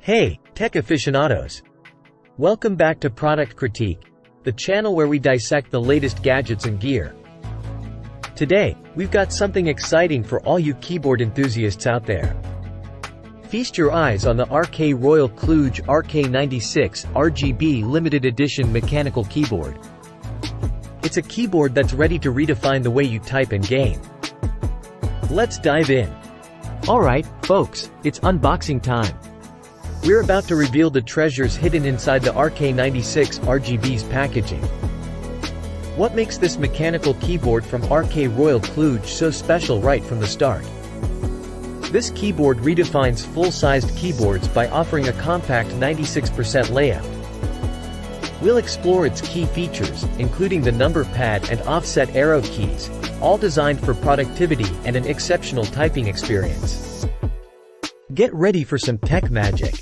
Hey, tech aficionados! Welcome back to Product Critique, the channel where we dissect the latest gadgets and gear. Today, we've got something exciting for all you keyboard enthusiasts out there. Feast your eyes on the RK Royal KLUDGE RK96 RGB limited edition mechanical keyboard. It's a keyboard that's ready to redefine the way you type and game. Let's dive in. Alright, folks, it's unboxing time. We're about to reveal the treasures hidden inside the RK96 RGB's packaging. What makes this mechanical keyboard from RK Royal KLUDGE so special right from the start? This keyboard redefines full-sized keyboards by offering a compact 96% layout. We'll explore its key features, including the number pad and offset arrow keys, all designed for productivity and an exceptional typing experience. Get ready for some tech magic.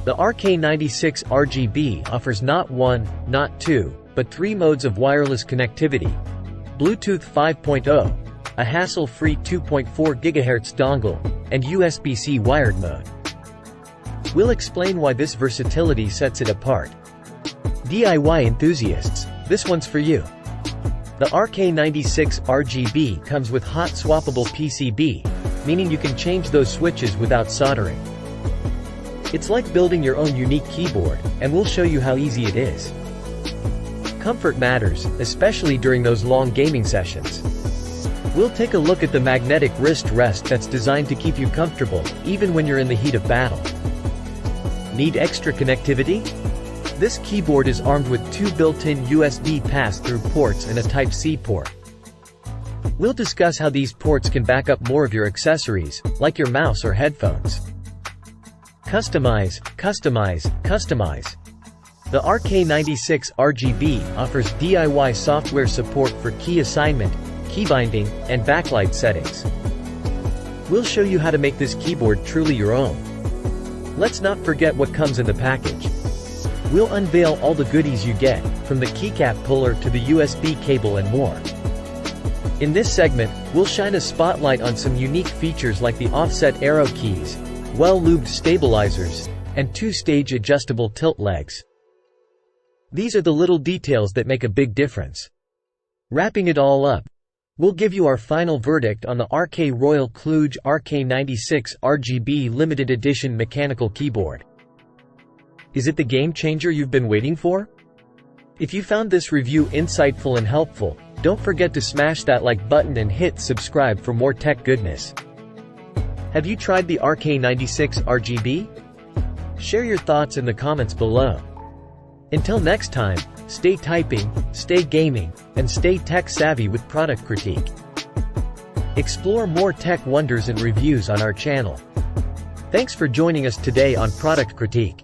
The RK96 RGB offers not one, not two, but three modes of wireless connectivity: Bluetooth 5.0, a hassle-free 2.4 GHz dongle, and USB-C wired mode. We'll explain why this versatility sets it apart. DIY enthusiasts, this one's for you. The RK96 RGB comes with hot swappable PCB, meaning you can change those switches without soldering. It's like building your own unique keyboard, and we'll show you how easy it is. Comfort matters, especially during those long gaming sessions. We'll take a look at the magnetic wrist rest that's designed to keep you comfortable, even when you're in the heat of battle. Need extra connectivity? This keyboard is armed with two built-in USB pass-through ports and a Type-C port. We'll discuss how these ports can back up more of your accessories, like your mouse or headphones. Customize, customize, customize. The RK96 RGB offers DIY software support for key assignment, key binding, and backlight settings. We'll show you how to make this keyboard truly your own. Let's not forget what comes in the package. We'll unveil all the goodies you get, from the keycap puller to the USB cable and more. In this segment, we'll shine a spotlight on some unique features like the offset arrow keys, well-lubed stabilizers, and two-stage adjustable tilt legs. These are the little details that make a big difference. Wrapping it all up, we'll give you our final verdict on the RK Royal KLUDGE RK96 RGB limited edition mechanical keyboard. Is it the game changer you've been waiting for? If you found this review insightful and helpful, don't forget to smash that like button and hit subscribe for more tech goodness. Have you tried the RK96 RGB? Share your thoughts in the comments below. Until next time, stay typing, stay gaming, and stay tech savvy with Product Critique. Explore more tech wonders and reviews on our channel. Thanks for joining us today on Product Critique.